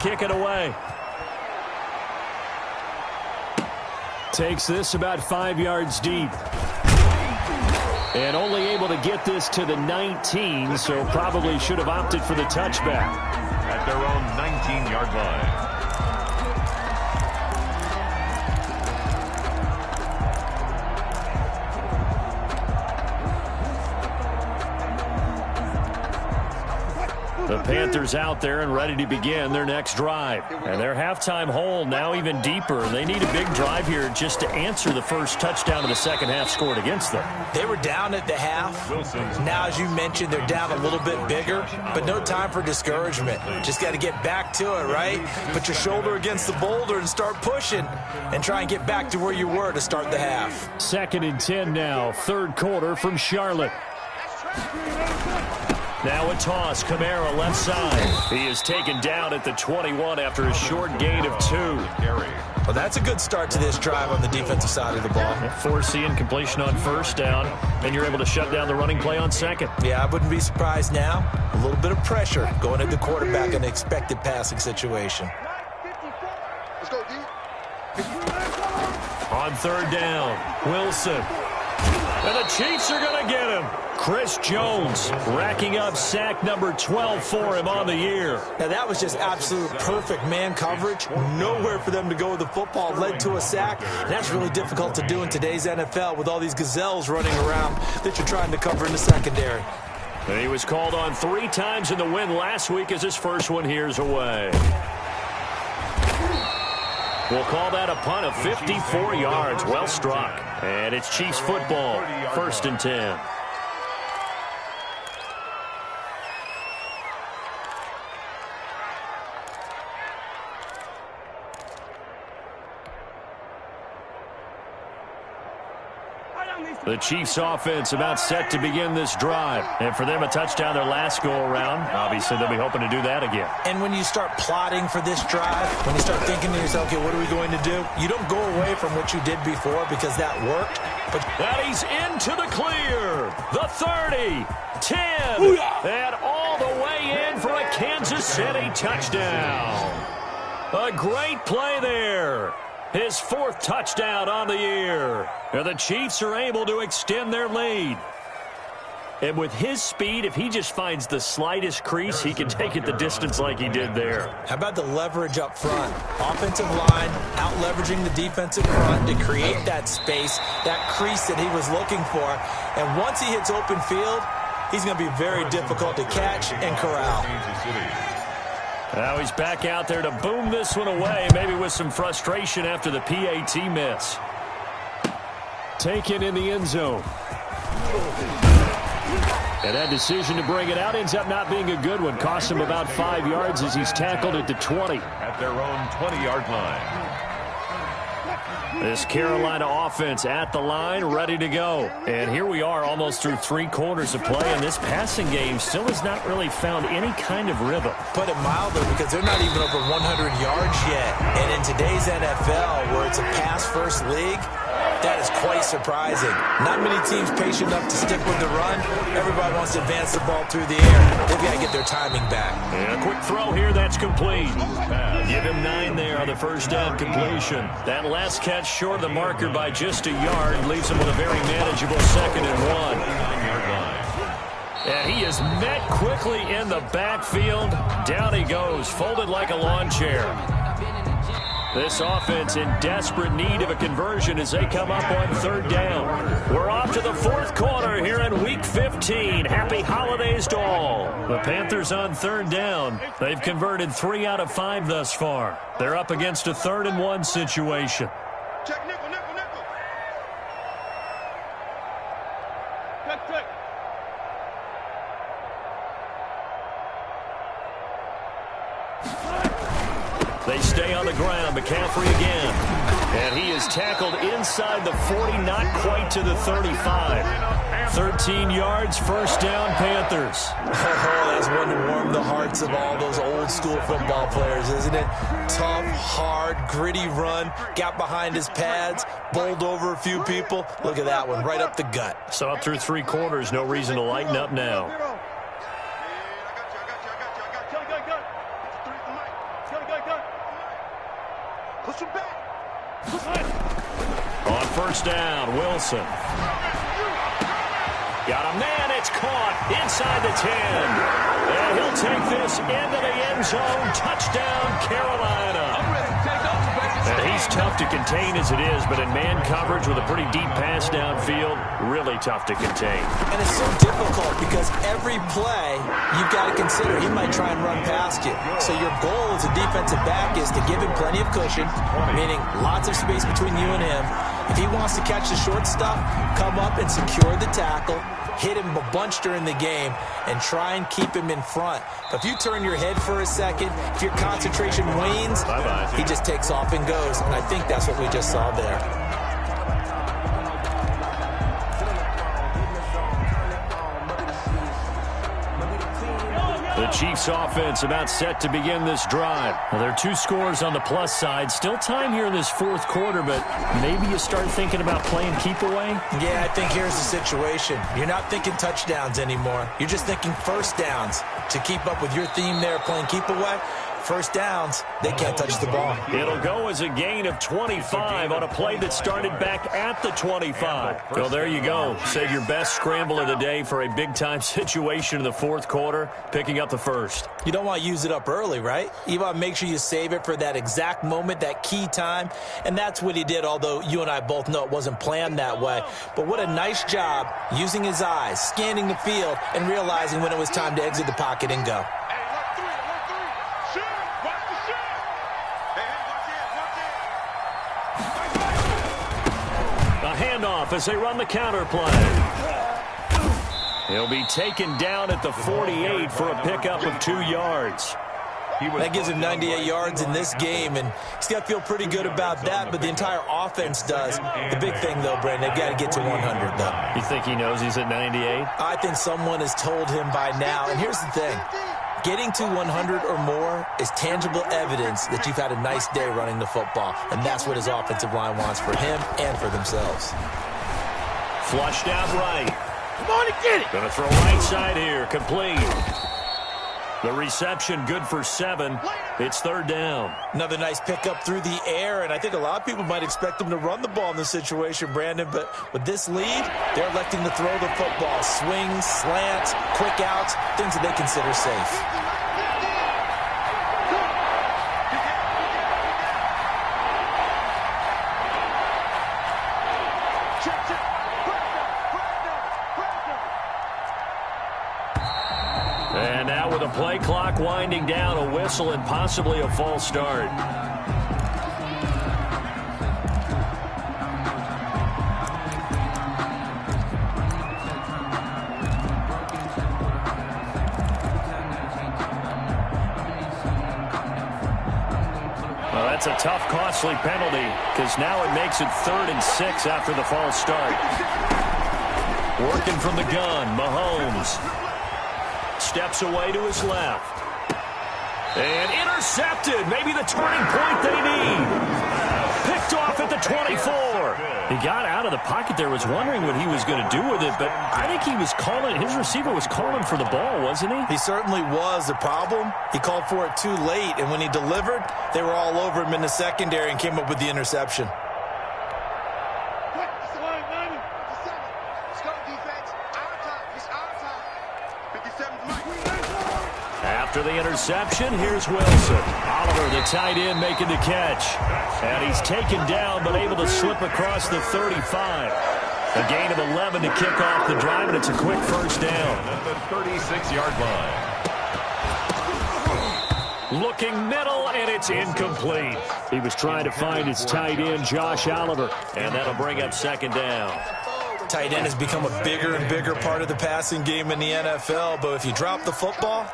Kick it away. Takes this about 5 yards deep. And only able to get this to the 19, so probably should have opted for the touchback. At their own 19-yard line. The Panthers out there and ready to begin their next drive. And their halftime hole now even deeper. They need a big drive here just to answer the first touchdown of the second half scored against them. They were down at the half. Now, as you mentioned, they're down a little bit bigger, but no time for discouragement. Just got to get back to it, right? Put your shoulder against the boulder and start pushing and try and get back to where you were to start the half. 2nd and 10 now, third quarter from Charlotte. Now a toss, Kamara left side. He is taken down at the 21 after a short gain of 2. Well, that's a good start to this drive on the defensive side of the ball. Forcing completion on first down, and you're able to shut down the running play on second. Yeah, I wouldn't be surprised now. A little bit of pressure going at the quarterback in an expected passing situation. Let's go, D. On third down, Wilson. And the Chiefs are going to get him. Chris Jones racking up sack number 12 for him on the year. Now, that was just absolute perfect man coverage. Nowhere for them to go with the football. Led to a sack. And that's really difficult to do in today's NFL with all these gazelles running around that you're trying to cover in the secondary. And he was called on 3 times in the win last week as his first one here's away. We'll call that a punt of 54 yards. Well struck. And it's Chiefs football. 1st and 10. The Chiefs offense about set to begin this drive. And for them, a touchdown their last go-around. Obviously, they'll be hoping to do that again. And when you start plotting for this drive, when you start thinking to yourself, okay, what are we going to do? You don't go away from what you did before because that worked. But that he's into the clear. The 30, 10, and all the way in for a Kansas City touchdown. A great play there. His 4th touchdown on the year. And the Chiefs are able to extend their lead. And with his speed, if he just finds the slightest crease, he can take it the distance like he did there. How about the leverage up front? Offensive line out-leveraging the defensive front to create that space, that crease that he was looking for. And once he hits open field, he's going to be very difficult to catch and corral. Now he's back out there to boom this one away, maybe with some frustration after the PAT miss. Taken in the end zone. And that decision to bring it out ends up not being a good one. Cost him about 5 yards as he's tackled at the 20. At their own 20-yard line. This Carolina offense at the line, ready to go. And here we are almost through 3 quarters of play, and this passing game still has not really found any kind of rhythm. Put it mildly, because they're not even over 100 yards yet. And in today's NFL, where it's a pass-first league, that is quite surprising. Not many teams patient enough to stick with the run. Everybody wants to advance the ball through the air. They've got to get their timing back. And a quick throw here, that's complete. Give him 9 there on the first down completion. That last catch short of the marker by just a yard leaves him with a very manageable 2nd and 1. And he is met quickly in the backfield. Down he goes, folded like a lawn chair. This offense in desperate need of a conversion as they come up on 3rd down. We're off to the 4th quarter here in Week 15. Happy holidays to all. The Panthers on 3rd down. They've converted 3 out of 5 thus far. They're up against a 3rd and 1 situation. Check nickel, nickel, nickel. Check, check. They stay on the ground. McCaffrey again. And he is tackled inside the 40, not quite to the 35. 13 yards, first down, Panthers. Oh, that's one to warm the hearts of all those old-school football players, isn't it? Tough, hard, gritty run, got behind his pads, bowled over a few people. Look at that one, right up the gut. So up through 3 quarters, no reason to lighten up now. Push him back. On first down, Wilson. Got a man, it's caught inside the 10. And he'll take this into the end zone. Touchdown, Carolina. I'm ready to take over, baby. And he's tough to contain as it is, but in man coverage with a pretty deep pass downfield, really tough to contain. And it's so difficult because every play you've got to consider he might try and run past you. So your goal as a defensive back is to give him plenty of cushion, meaning lots of space between you and him. If he wants to catch the short stuff, come up and secure the tackle, hit him a bunch during the game, and try and keep him in front. But if you turn your head for a second, if your concentration wanes, he just takes off and goes. And I think that's what we just saw there. The Chiefs offense about set to begin this drive. Well, there are 2 scores on the plus side. Still time here in this fourth quarter, but maybe you start thinking about playing keep away? Yeah, I think here's the situation. You're not thinking touchdowns anymore. You're just thinking first downs. To keep up with your theme there, playing keep away, first downs, they can't touch the ball. It'll go as a gain of 25 on a play that started back at the 25. So there you go. Save your best scramble of the day for a big-time situation in the fourth quarter, picking up the first. You don't want to use it up early, right? You want to make sure you save it for that exact moment, that key time, and that's what he did, although you and I both know it wasn't planned that way. But what a nice job using his eyes, scanning the field, and realizing when it was time to exit the pocket and go. Handoff as they run the counter play. He'll be taken down at the 48 for a pickup of 2 yards. That gives him 98 yards in this game, and he's got to feel pretty good about that, but the entire offense does. The big thing, though, Brandon, they've got to get to 100, though. You think he knows he's at 98? I think someone has told him by now, and here's the thing. Getting to 100 or more is tangible evidence that you've had a nice day running the football, and that's what his offensive line wants for him and for themselves. Flushed out right. Come on and get it. Gonna throw right side here, complete. The reception good for 7. It's third down. Another nice pickup through the air, and I think a lot of people might expect him to run the ball in this situation, Brandon, but with this lead, they're electing to throw the football. Swings, slants, quick outs, things that they consider safe. And now with the play clock winding down, a whistle and possibly a false start. Well, that's a tough, costly penalty because now it makes it 3rd and 6 after the false start. Working from the gun, Mahomes. Steps away to his left. And intercepted. Maybe the turning point they need. Picked off at the 24. He got out of the pocket there, was wondering what he was going to do with it, but I think he was calling, his receiver was calling for the ball, wasn't he? He certainly was. The problem, he called for it too late, and when he delivered, they were all over him in the secondary and came up with the interception. After the interception, here's Wilson. Oliver, the tight end, making the catch. And he's taken down, but able to slip across the 35. A gain of 11 to kick off the drive, and it's a quick first down. At the 36-yard line. Looking middle, and it's incomplete. He was trying to find his tight end, Josh Oliver, and that'll bring up second down. Tight end has become a bigger and bigger part of the passing game in the NFL, but if you drop the football,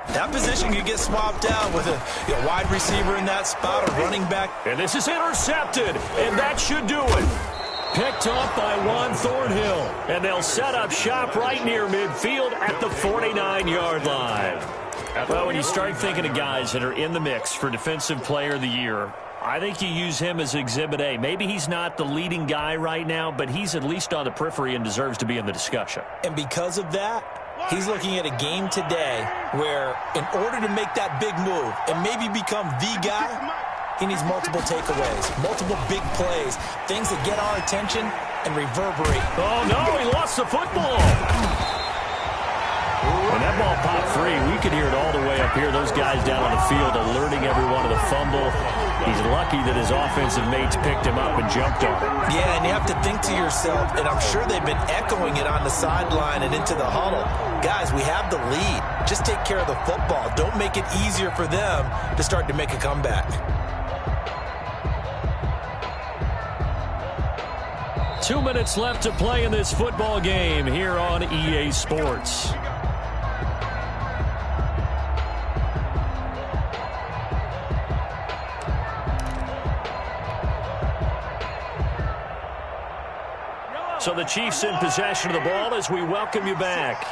that position could get swapped out with a wide receiver in that spot, a running back. And this is intercepted, and that should do it. Picked off by Juan Thornhill, and they'll set up shop right near midfield at the 49-yard line. Well, when you start thinking of guys that are in the mix for Defensive Player of the Year, I think you use him as Exhibit A. Maybe he's not the leading guy right now, but he's at least on the periphery and deserves to be in the discussion. And because of that, he's looking at a game today where in order to make that big move and maybe become the guy, He needs multiple takeaways, multiple big plays, things that get our attention and reverberate. Oh, no, he lost the football. When that ball popped free, we could hear it all the way up here. Those guys down on the field alerting everyone of the fumble. He's lucky that his offensive mates picked him up and jumped on him. Yeah, and you have to think to yourself, and I'm sure they've been echoing it on the sideline and into the huddle. Guys, we have the lead. Just take care of the football. Don't make it easier for them to start to make a comeback. 2 minutes left to play in this football game here on EA Sports. So the Chiefs in possession of the ball as we welcome you back.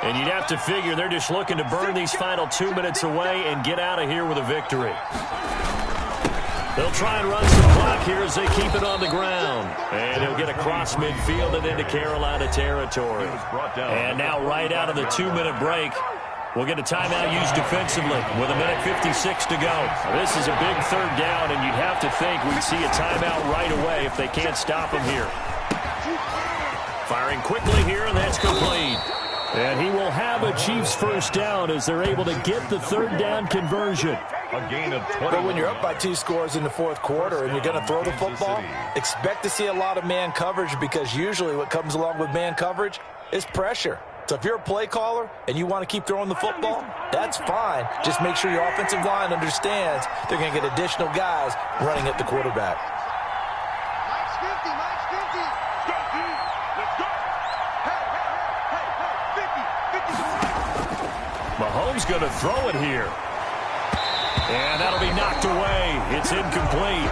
And you'd have to figure they're just looking to burn these final 2 minutes away and get out of here with a victory. They'll try and run some clock here as they keep it on the ground. And he'll get across midfield and into Carolina territory. And now right out of the 2-minute break, we'll get a timeout used defensively with 1:56 to go. This is a big third down, and you'd have to think we'd see a timeout right away if they can't stop him here. Firing quickly here, and that's complete. And he will have a Chiefs first down as they're able to get the third down conversion. A gain of 20. But when you're up by 2 scores in the fourth quarter and you're going to throw the football, expect to see a lot of man coverage, because usually what comes along with man coverage is pressure. So if you're a play caller and you want to keep throwing the football, that's fine. Just make sure your offensive line understands they're going to get additional guys running at the quarterback. Mahomes going to throw it here. And that'll be knocked away. It's incomplete.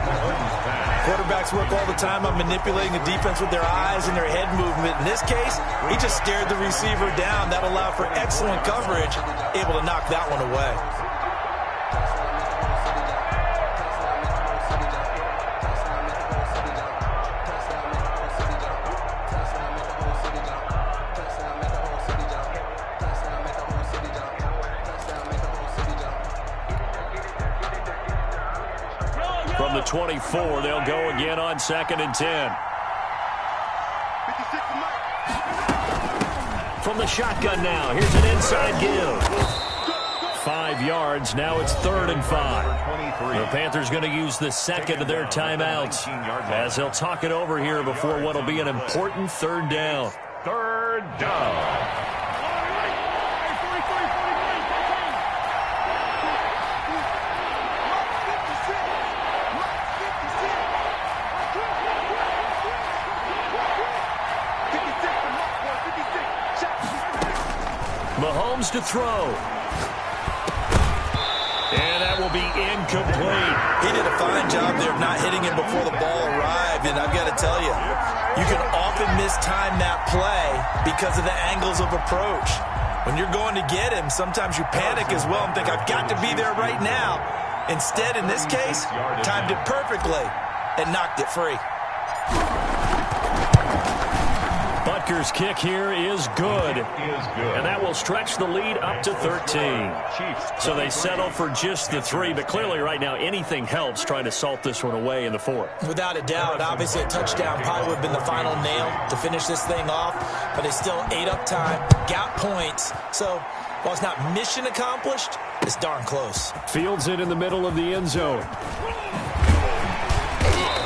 Quarterbacks work all the time on manipulating the defense with their eyes and their head movement. In this case, he just stared the receiver down. That allowed for excellent coverage, able to knock that one away. From the 24, they'll go again on 2nd and 10. From the shotgun now, here's an inside give. 5 yards, now it's 3rd and 5. The Panthers going to use the second of their timeouts as they'll talk it over here before what will be an important third down. Third down. Mahomes to throw. And that will be incomplete. He did a fine job there of not hitting him before the ball arrived, and I've got to tell you, you can often mistime that play because of the angles of approach. When you're going to get him, sometimes you panic as well and think, I've got to be there right now. Instead, in this case, timed it perfectly and knocked it free. Butker's kick here is good. And that will stretch the lead up to 13. So they settle for just the 3, but clearly right now anything helps trying to salt this one away in the 4th. Without a doubt, obviously a touchdown probably would have been the final nail to finish this thing off, but it's still ate up time, got points. So while it's not mission accomplished, it's darn close. Fields it in the middle of the end zone.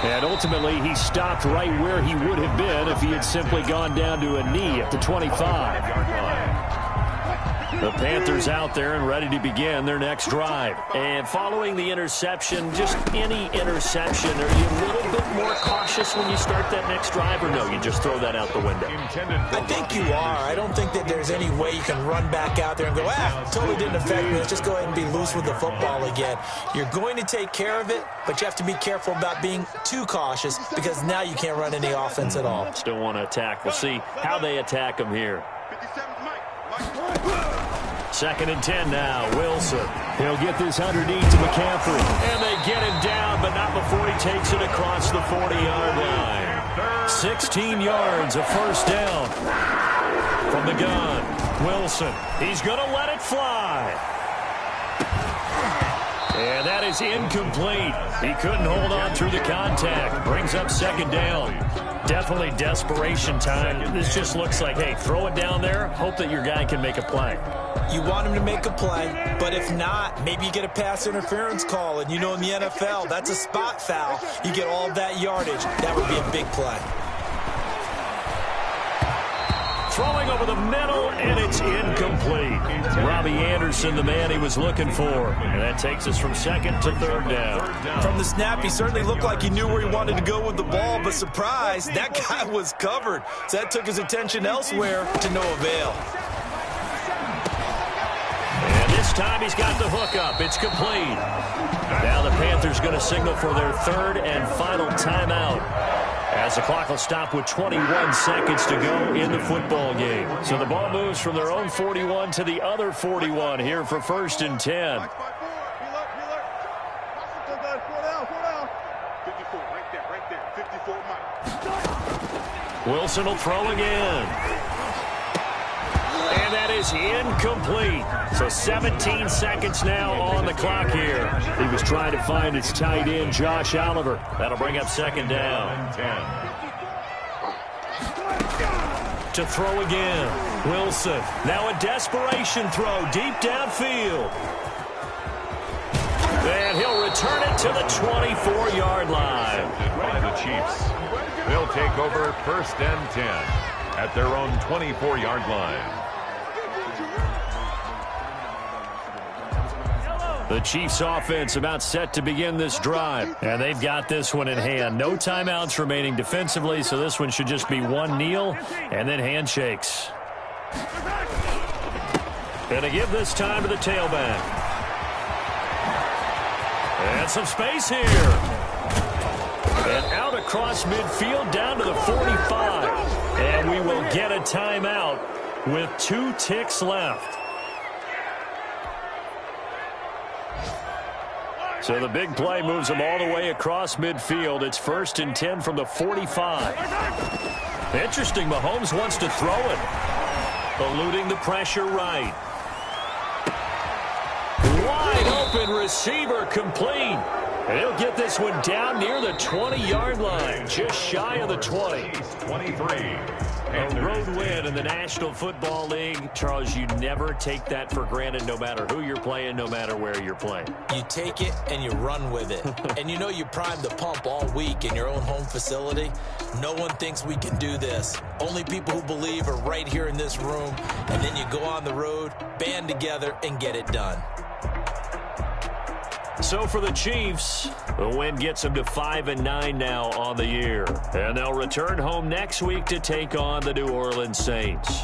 And ultimately, he stopped right where he would have been if he had simply gone down to a knee at the 25. The Panthers out there and ready to begin their next drive. And following the interception, just any interception, are you a little bit more cautious when you start that next drive, or no, you just throw that out the window? I think you are. I don't think that there's any way you can run back out there and go, totally didn't affect me. Let's just go ahead and be loose with the football again. You're going to take care of it, but you have to be careful about being too cautious because now you can't run any offense at all. Still want to attack. We'll see how they attack him here. 2nd and 10 now. Wilson. He'll get this underneath to McCaffrey. And they get him down, but not before he takes it across the 40-yard line. 16 yards, a first down. From the gun, Wilson. He's going to let it fly. And that is incomplete. He couldn't hold on through the contact. Brings up second down. Definitely desperation time. This just looks like, hey, throw it down there, hope that your guy can make a play. You want him to make a play, but if not, maybe you get a pass interference call. And you know in the NFL, that's a spot foul. You get all of that yardage. That would be a big play. Throwing over the middle, and it's incomplete. Robbie Anderson, the man he was looking for. And that takes us from second to third down. From the snap, he certainly looked like he knew where he wanted to go with the ball, but surprise, that guy was covered. So that took his attention elsewhere to no avail. And this time he's got the hook up. It's complete. Now the Panthers going to signal for their third and final timeout, as the clock will stop with 21 seconds to go in the football game. So the ball moves from their own 41 to the other 41 here for first and 10. Wilson will throw again. And that is incomplete. So 17 seconds now on the clock here. He was trying to find his tight end, Josh Oliver. That'll bring up second down. To throw again. Wilson. Now a desperation throw deep downfield. And he'll return it to the 24-yard line. By the Chiefs. They'll take over first and 10 at their own 24-yard line. The Chiefs offense about set to begin this drive, and they've got this one in hand. No timeouts remaining defensively, so this one should just be one kneel and then handshakes. And to give this time to the tailback. And some space here. And out across midfield down to the 45. And we will get a timeout with 2 ticks left. So the big play moves them all the way across midfield. It's first and 10 from the 45. Interesting, Mahomes wants to throw it. Eluding the pressure right. Wide open receiver complete. And he'll get this one down near the 20-yard line, just shy of the 20. 23. A road win in the National Football League. Charles, you never take that for granted, no matter who you're playing, no matter where you're playing. You take it and you run with it. And you know you primed the pump all week in your own home facility. No one thinks we can do this. Only people who believe are right here in this room. And then you go on the road, band together, and get it done. So for the Chiefs, the win gets them to 5-9 now on the year. And they'll return home next week to take on the New Orleans Saints.